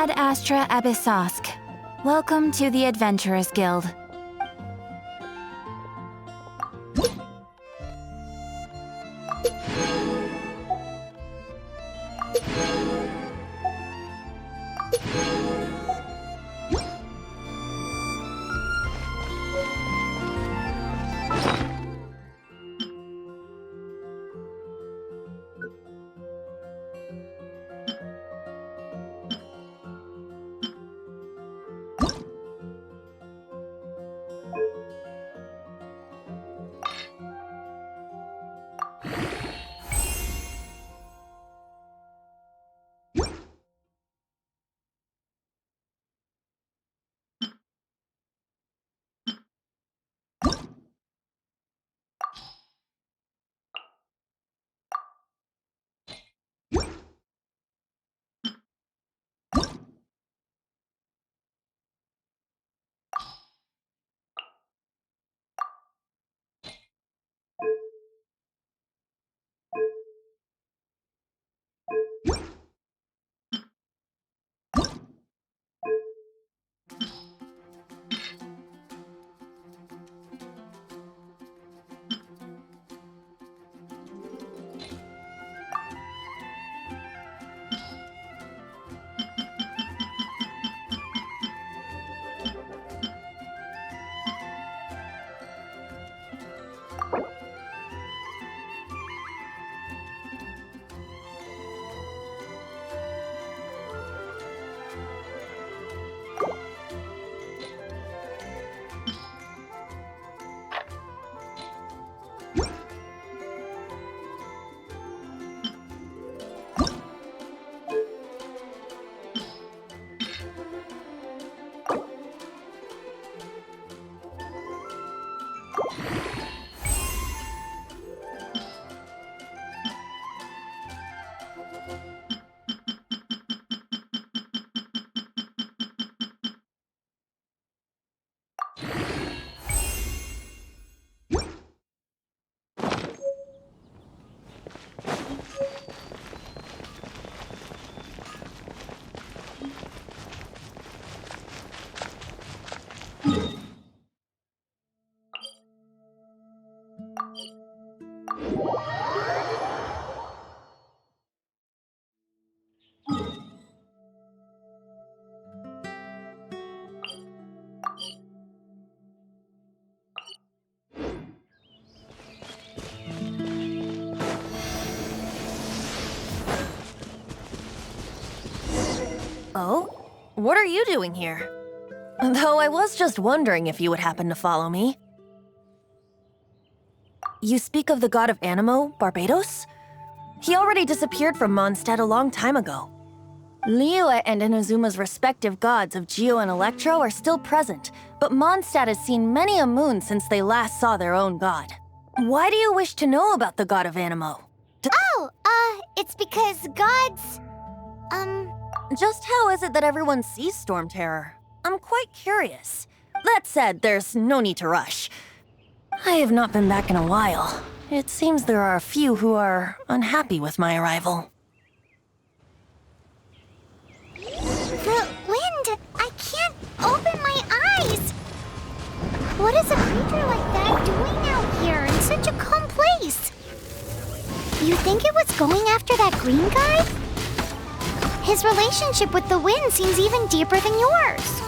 Ad Astra Abyssosk. Welcome to the Adventurers Guild. Oh? What are you doing here? Though I was just wondering if you would happen to follow me. You speak of the god of Animo, Barbados? He already disappeared from Mondstadt a long time ago. Liyue and Inazuma's respective gods of Geo and Electro are still present, but Mondstadt has seen many a moon since they last saw their own god. Why do you wish to know about the god of Animo? It's because gods, Just how is it that everyone sees Storm Terror? I'm quite curious. That said, there's no need to rush. I have not been back in a while. It seems there are a few who are unhappy with my arrival. the wind, I can't open my eyes. What is a creature like that doing out here in such a calm place? You think it was going after that green guy? His relationship with the wind seems even deeper than yours.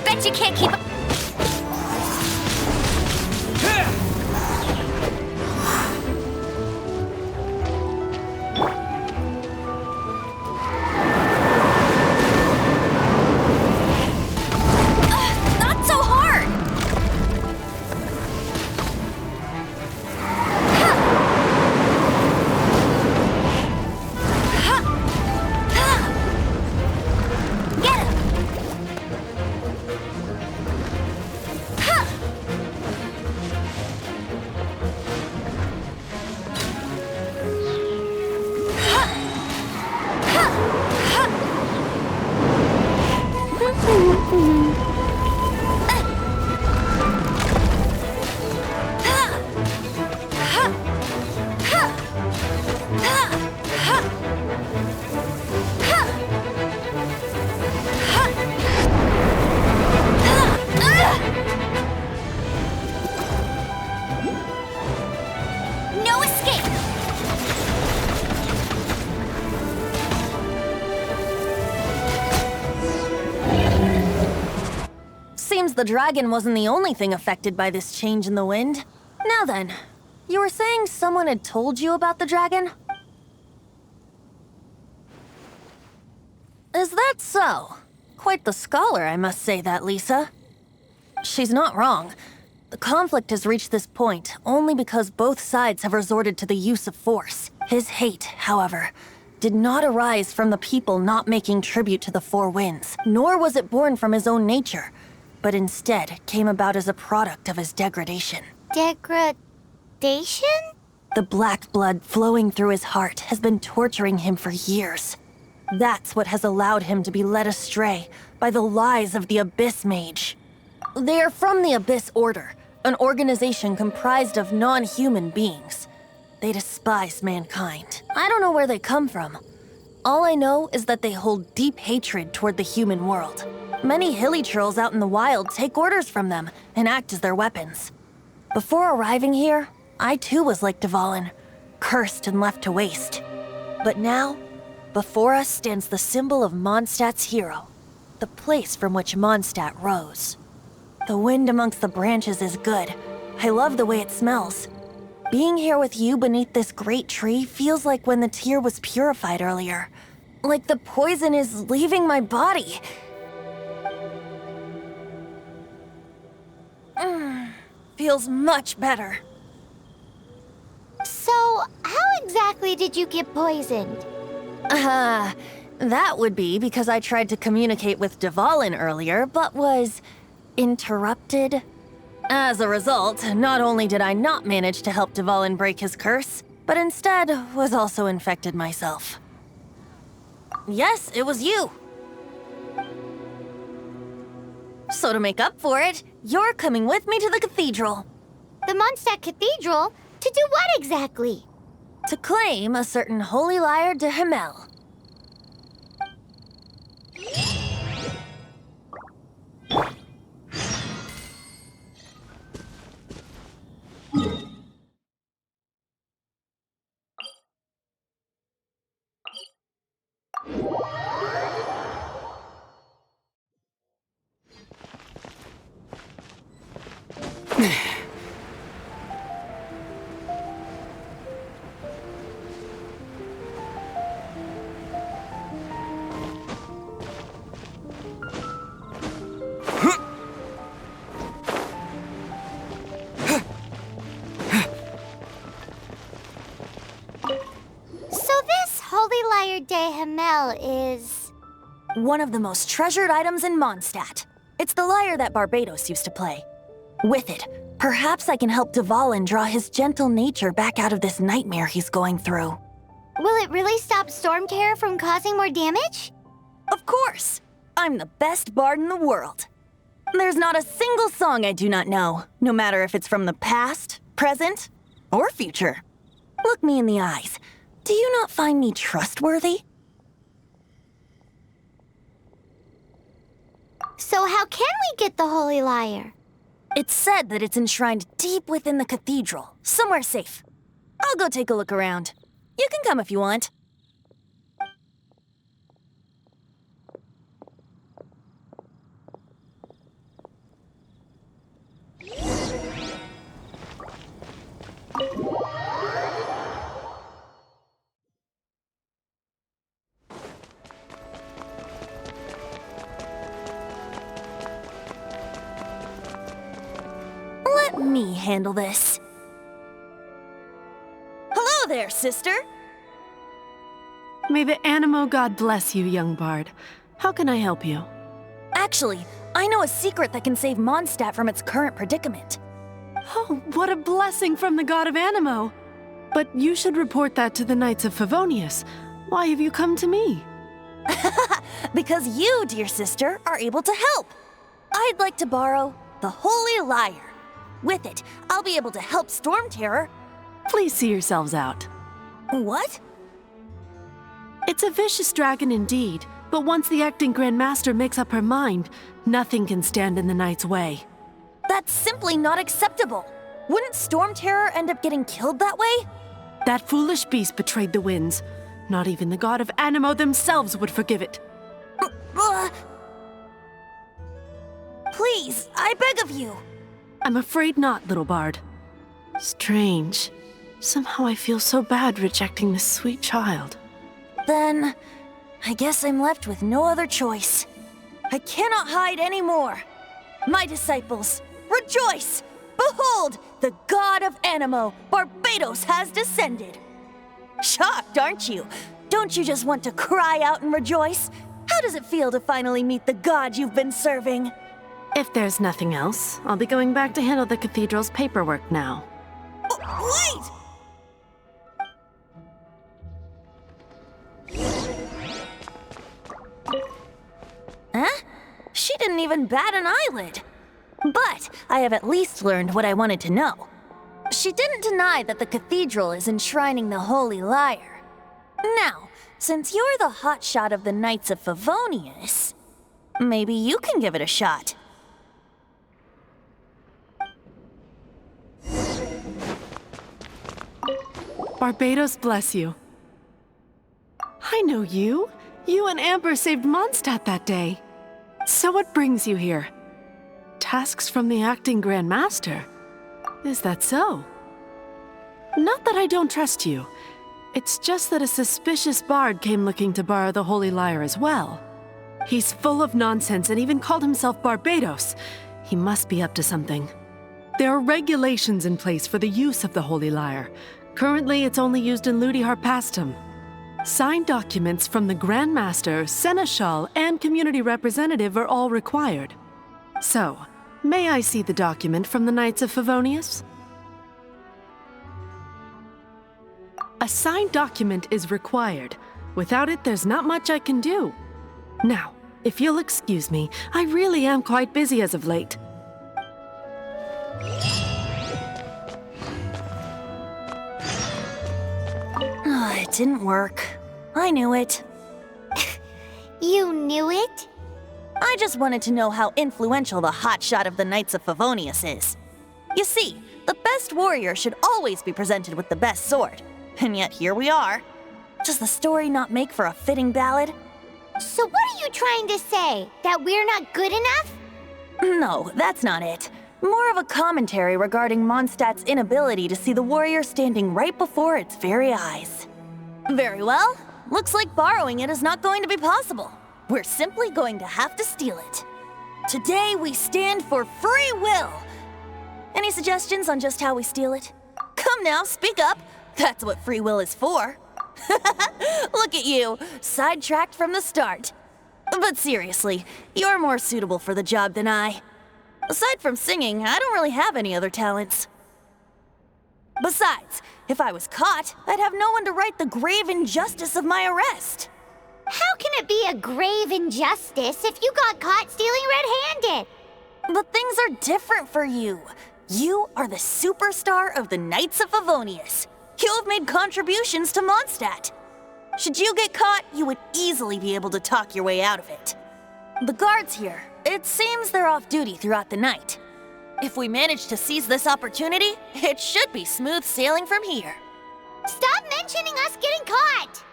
Bet you can't keep up. Not so hard! guess the dragon wasn't the only thing affected by this change in the wind. Now then, you were saying someone had told you about the dragon? Is that so? Quite the scholar, I must say that, Lisa. She's not wrong. The conflict has reached this point only because both sides have resorted to the use of force. His hate, however, did not arise from the people not making tribute to the Four Winds, nor was it born from his own nature, but instead came about as a product of his degradation. Degradation? The black blood flowing through his heart has been torturing him for years. That's what has allowed him to be led astray by the lies of the Abyss Mage. They are from the Abyss Order, an organization comprised of non-human beings. They despise mankind. I don't know where they come from. All I know is that they hold deep hatred toward the human world. Many hilly trolls out in the wild take orders from them and act as their weapons. Before arriving here, I too was like Dvalin, cursed and left to waste. But now, before us stands the symbol of Mondstadt's hero, the place from which Mondstadt rose. The wind amongst the branches is good. I love the way it smells. Being here with you beneath this great tree feels like when the tear was purified earlier. Like the poison is leaving my body. Feels much better. So, how exactly did you get poisoned? That would be because I tried to communicate with Dvalin earlier, but was interrupted. As a result, not only did I not manage to help Dvalin break his curse, but instead was also infected myself. Yes, it was you. So to make up for it, you're coming with me to the cathedral. The Mondstadt Cathedral? To do what exactly? To claim a certain holy lyre de Himmel. De Himmel is... one of the most treasured items in Mondstadt. It's the lyre that Barbados used to play. With it, perhaps I can help Dvalin draw his gentle nature back out of this nightmare he's going through. Will it really stop Storm Terror from causing more damage? Of course! I'm the best bard in the world. There's not a single song I do not know, no matter if it's from the past, present, or future. Look me in the eyes. Do you not find me trustworthy? So how can we get the Holy Lyre? It's said that it's enshrined deep within the cathedral, somewhere safe. I'll go take a look around. You can come if you want. Let me handle this. Hello there, sister! May the Animo God bless you, young bard. How can I help you? Actually, I know a secret that can save Mondstadt from its current predicament. Oh, what a blessing from the God of Animo! But you should report that to the Knights of Favonius. Why have you come to me? Because you, dear sister, are able to help. I'd like to borrow the Holy Lyre. With it, I'll be able to help Storm Terror. Please see yourselves out. What? It's a vicious dragon indeed, but once the acting Grand Master makes up her mind, nothing can stand in the Knight's way. That's simply not acceptable. Wouldn't Storm Terror end up getting killed that way? That foolish beast betrayed the winds. Not even the God of Animo themselves would forgive it. Please, I I beg of you! I'm afraid not, little bard. Strange. Somehow I feel so bad rejecting this sweet child. Then, I guess I'm left with no other choice. I cannot hide anymore. My disciples, rejoice! Behold, the god of Animo, Barbados, has descended. Shocked, aren't you? Don't you just want to cry out and rejoice? How does it feel to finally meet the god you've been serving? If there's nothing else, I'll be going back to handle the cathedral's paperwork now. Wait! Huh? She didn't even bat an eyelid. But I have at least learned what I wanted to know. She didn't deny that the cathedral is enshrining the Holy Lyre. Now, since you're the hotshot of the Knights of Favonius, maybe you can give it a shot. Barbados bless you. I know you. You and Amber saved Mondstadt that day. So what brings you here? Tasks from the acting Grand Master? Is that so? Not that I don't trust you. It's just that a suspicious bard came looking to borrow the Holy Lyre as well. He's full of nonsense and even called himself Barbados. He must be up to something. There are regulations in place for the use of the Holy Lyre. Currently, it's only used in Ludi Harpastum. Signed documents from the Grand Master, Seneschal, and community representative are all required. So, may I see the document from the Knights of Favonius? A signed document is required. Without it, there's not much I can do. Now, if you'll excuse me, I really am quite busy as of late. It didn't work. I knew it. You knew it? I just wanted to know how influential the hotshot of the Knights of Favonius is. You see, the best warrior should always be presented with the best sword. And yet here we are. Does the story not make for a fitting ballad? So what are you trying to say? That we're not good enough? No, that's not it. More of a commentary regarding Mondstadt's inability to see the warrior standing right before its very eyes. Very well. Looks like borrowing it is not going to be possible. We're simply going to have to steal it. Today we stand for free will. Any suggestions on just how we steal it? Come now, speak up. That's what free will is for. Look at you, sidetracked from the start. But seriously, you're more suitable for the job than I. Aside from singing, I don't really have any other talents. Besides, if I was caught, I'd have no one to right the grave injustice of my arrest. How can it be a grave injustice if you got caught stealing red-handed? But things are different for you. You are the superstar of the Knights of Favonius. You have made contributions to Mondstadt. Should you get caught, you would easily be able to talk your way out of it. The guards here, it seems they're off duty throughout the night. If we manage to seize this opportunity, it should be smooth sailing from here. Stop mentioning us getting caught!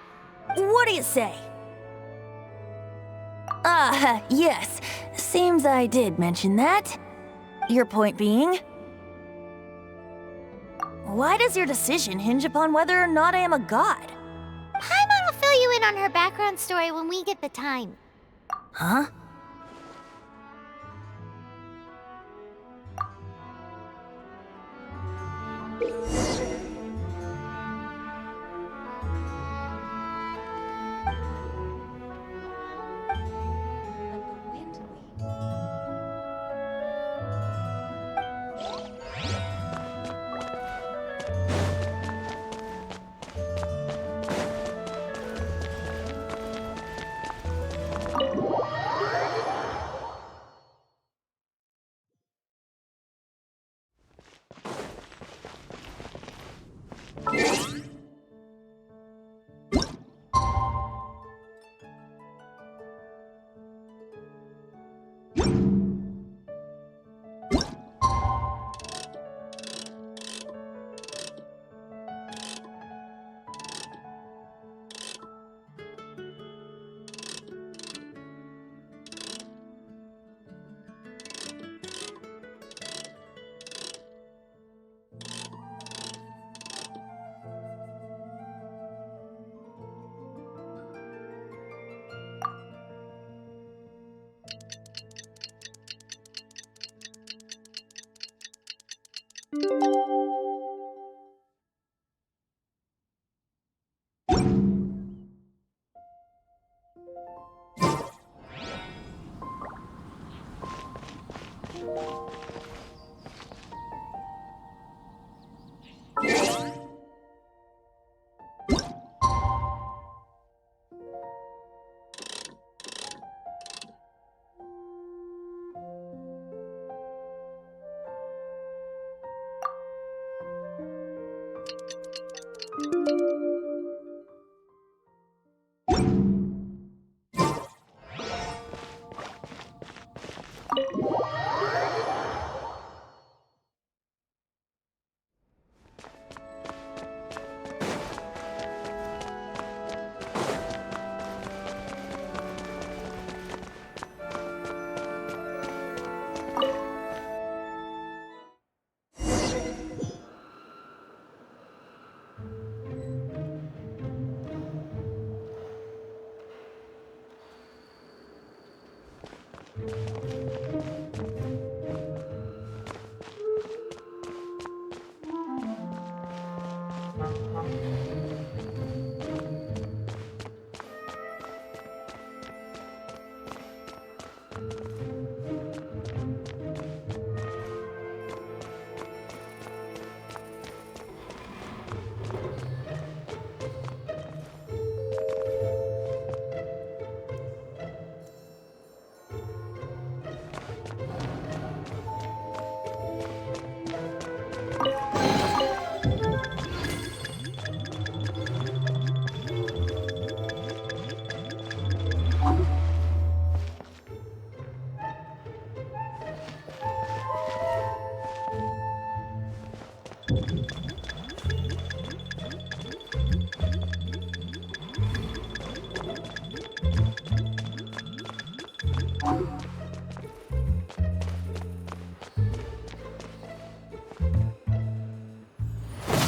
What do you say? Yes. Seems I did mention that. Your point being? Why does your decision hinge upon whether or not I am a god? Paimon will fill you in on her background story when we get the time. Huh?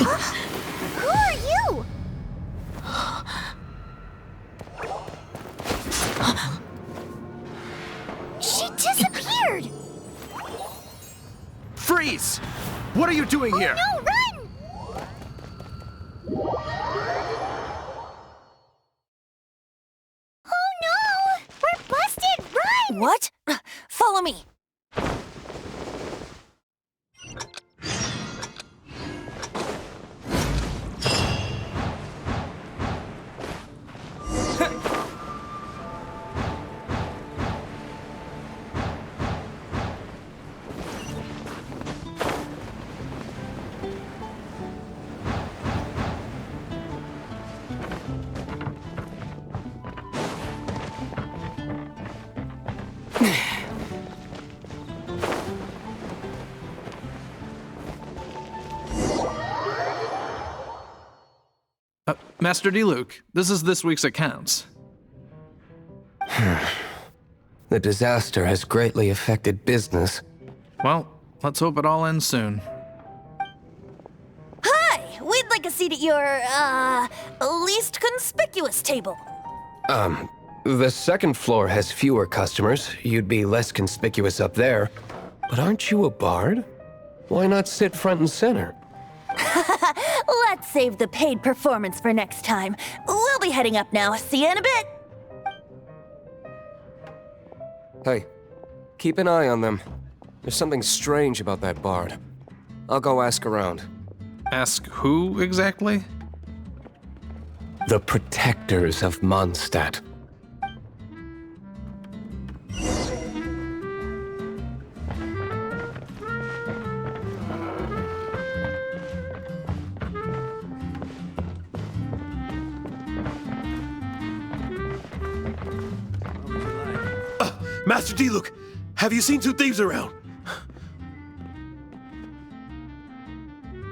Who are you? She disappeared! Freeze! What are you doing here? No, run! Oh no! We're busted! Run! What? Follow me. Master Diluc, this is this week's accounts. The disaster has greatly affected business. Well, let's hope it all ends soon. Hi! We'd like a seat at your, least conspicuous table. The second floor has fewer customers. You'd be less conspicuous up there. But aren't you a bard? Why not sit front and center? Let's save the paid performance for next time. We'll be heading up now. See you in a bit. Hey, keep an eye on them. There's something strange about that bard. I'll go ask around. Ask who exactly? The protectors of Mondstadt. Master Diluc, have you seen two thieves around?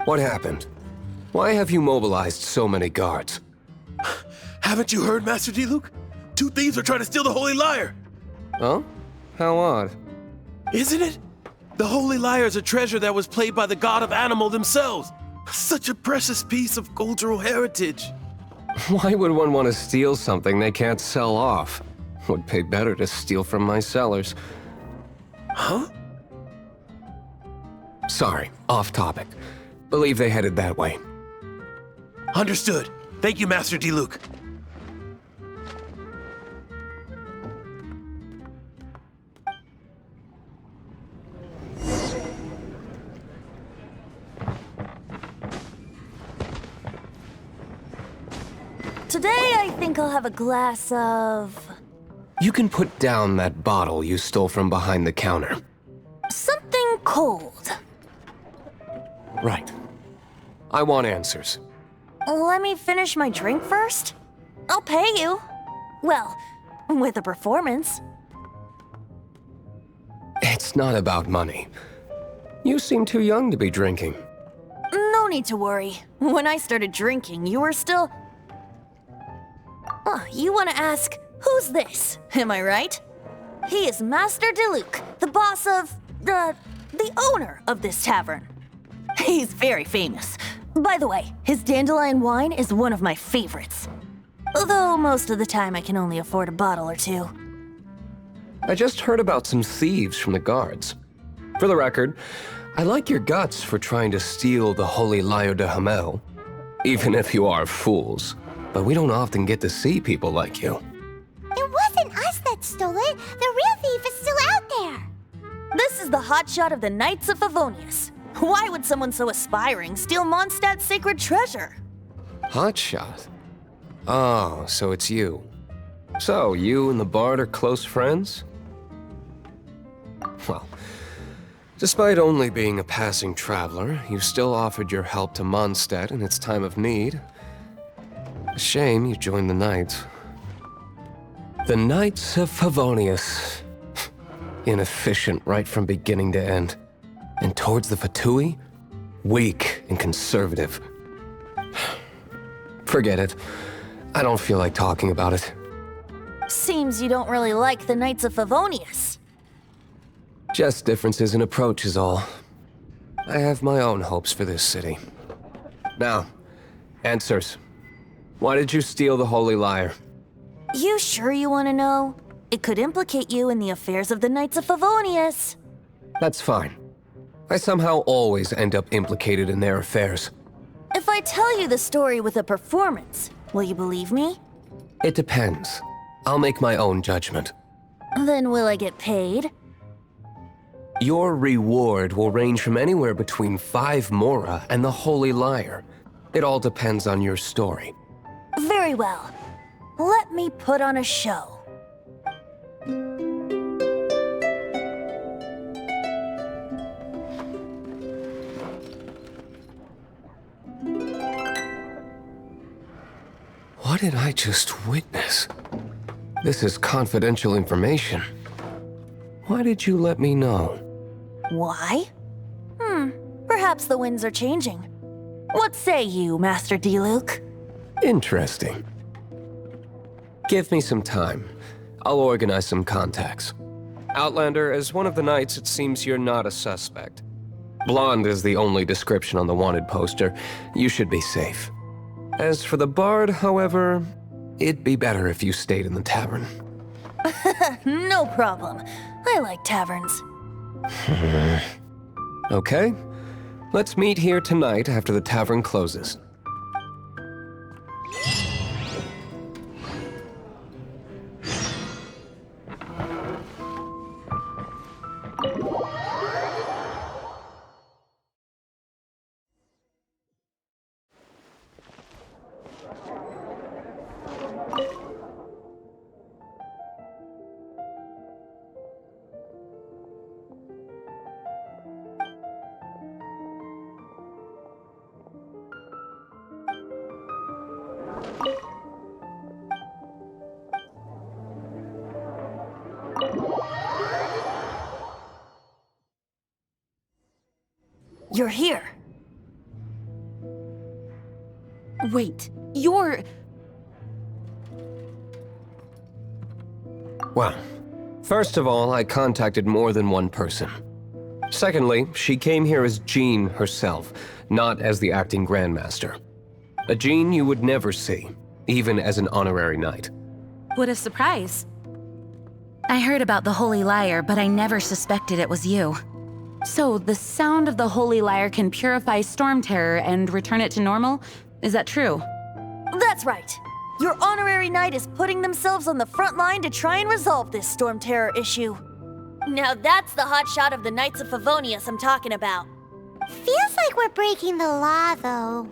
What happened? Why have you mobilized so many guards? Haven't you heard, Master Diluc? Two thieves are trying to steal the Holy Lyre. Huh? How odd. Isn't it? The Holy Lyre is a treasure that was played by the god of Animal themselves. Such a precious piece of cultural heritage. Why would one want to steal something they can't sell off? Would pay better to steal from my cellars. Huh? Sorry, off topic. Believe they headed that way. Understood. Thank you, Master Diluc. Today, I think I'll have a glass of... You can put down that bottle you stole from behind the counter. something cold. Right. I want answers. Let me finish my drink first. I'll pay you. Well, with a performance. It's not about money. You seem too young to be drinking. No need to worry. When I started drinking, you were still... Oh, you want to ask, who's this? Am I right? He is Master Diluc, the boss of... the owner of this tavern. He's very famous. By the way, his dandelion wine is one of my favorites. Although most of the time I can only afford a bottle or two. I just heard about some thieves from the guards. For the record, I like your guts for trying to steal the Holy Lyre de Hamel. Even if you are fools. But we don't often get to see people like you. It wasn't us that stole it. The real thief is still out there. This is the hotshot of the Knights of Favonius. Why would someone so aspiring steal Mondstadt's sacred treasure? Hotshot? Oh, so it's you. So, you and the Bard are close friends? Well, despite only being a passing traveler, you still offered your help to Mondstadt in its time of need. A shame you joined the Knights. The Knights of Favonius. Inefficient right from beginning to end. And towards the Fatui, weak and conservative. Forget it. I don't feel like talking about it. Seems you don't really like the Knights of Favonius. Just differences in approach is all. I have my own hopes for this city. Now, answers. Why did you steal the Holy Lyre? You sure you want to know? It could implicate you in the affairs of the Knights of Favonius. That's fine. I somehow always end up implicated in their affairs. If I tell you the story with a performance, will you believe me? It depends. I'll make my own judgment. Then will I get paid? Your reward will range from anywhere between 5 Mora and the Holy Lyre. It all depends on your story. Very well. Let me put on a show. What did I just witness? This is confidential information. Why did you let me know? Why? Perhaps the winds are changing. What say you, Master Diluc? Interesting. Give me some time. I'll organize some contacts. Outlander, as one of the knights, it seems you're not a suspect. Blonde is the only description on the wanted poster. You should be safe. As for the Bard, however, it'd be better if you stayed in the tavern. No problem. I like taverns. Okay. Let's meet here tonight after the tavern closes. You're here. Wait, you're... Well, first of all, I contacted more than one person. Secondly, she came here as Jean herself, not as the acting Grandmaster. A Jean you would never see, even as an honorary knight. What a surprise. I heard about the Holy Lyre, but I never suspected it was you. So, the sound of the Holy Lyre can purify Storm Terror and return it to normal? Is that true? That's right. Your honorary knight is putting themselves on the front line to try and resolve this Storm Terror issue. Now that's the hot shot of the Knights of Favonius I'm talking about. Feels like we're breaking the law, though.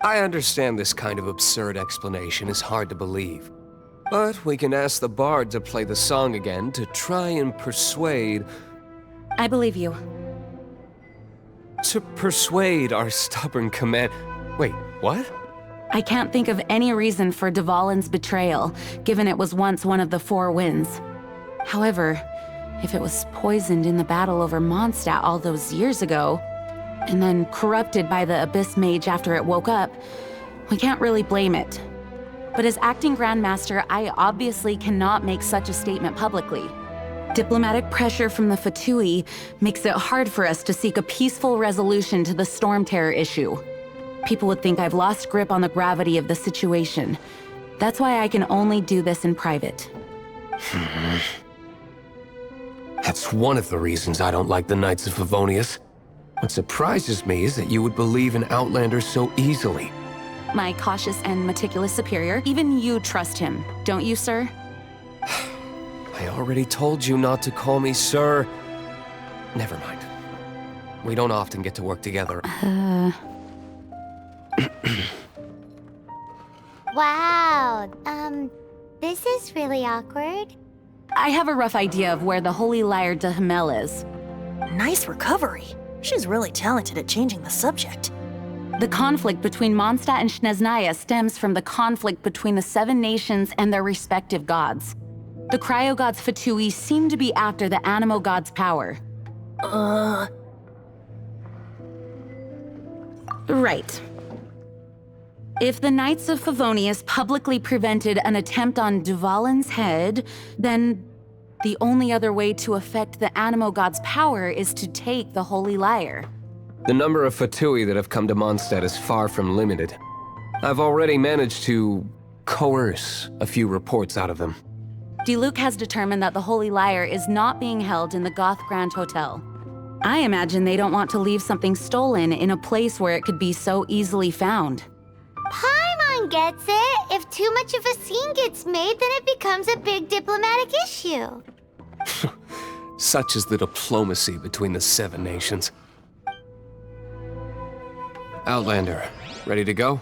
I understand this kind of absurd explanation is hard to believe. But we can ask the bard to play the song again to try and persuade... I believe you. To persuade our stubborn command... Wait, what? I can't think of any reason for Dvalin's betrayal, given it was once one of the Four Winds. However, if it was poisoned in the battle over Mondstadt all those years ago, and then corrupted by the Abyss Mage after it woke up, we can't really blame it. But as acting Grandmaster, I obviously cannot make such a statement publicly. Diplomatic pressure from the Fatui makes it hard for us to seek a peaceful resolution to the Storm Terror issue. People would think I've lost grip on the gravity of the situation. That's why I can only do this in private. That's one of the reasons I don't like the Knights of Favonius. What surprises me is that you would believe in Outlanders so easily. My cautious and meticulous superior, even you trust him, don't you, sir? I already told you not to call me sir. Never mind. We don't often get to work together. Wow, this is really awkward. I have a rough idea of where the Holy Lyre de Himmel is. Nice recovery. She's really talented at changing the subject. The conflict between Mondstadt and Snezhnaya stems from the conflict between the Seven Nations and their respective gods. The cryo-gods Fatui seem to be after the Animo god's power. Right. If the Knights of Favonius publicly prevented an attempt on Dvalin's head, then the only other way to affect the Animo god's power is to take the Holy Lyre. The number of Fatui that have come to Mondstadt is far from limited. I've already managed to coerce a few reports out of them. Diluc has determined that the Holy Lyre is not being held in the Goth Grand Hotel. I imagine they don't want to leave something stolen in a place where it could be so easily found. Paimon gets it. If too much of a scene gets made, then it becomes a big diplomatic issue. Such is the diplomacy between the Seven Nations. Outlander, ready to go?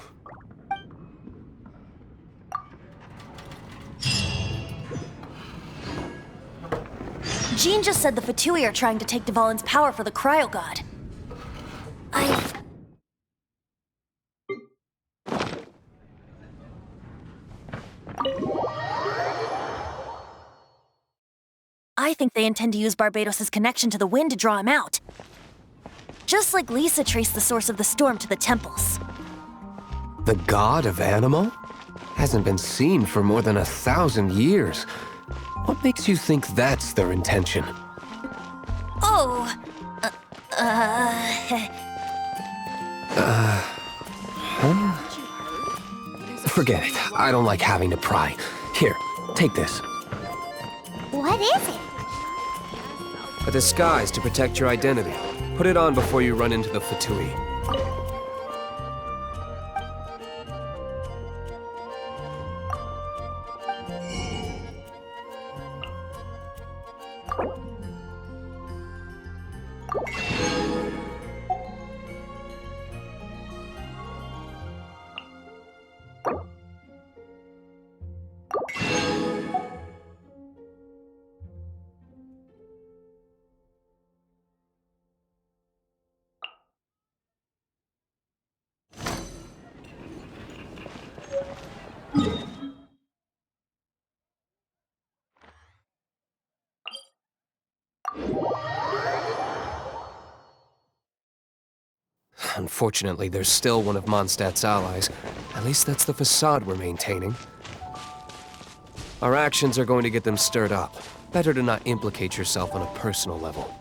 Jean just said the Fatui are trying to take Dvalin's power for the Cryo God. I think they intend to use Barbados' connection to the wind to draw him out. Just like Lisa traced the source of the storm to the temples. The god of Animo? Hasn't been seen for more than 1,000 years. What makes you think that's their intention? Oh, Forget it. I don't like having to pry. Here, take this. What is it? A disguise to protect your identity. Put it on before you run into the Fatui. Unfortunately, there's still one of Mondstadt's allies. At least that's the facade we're maintaining. Our actions are going to get them stirred up. Better to not implicate yourself on a personal level.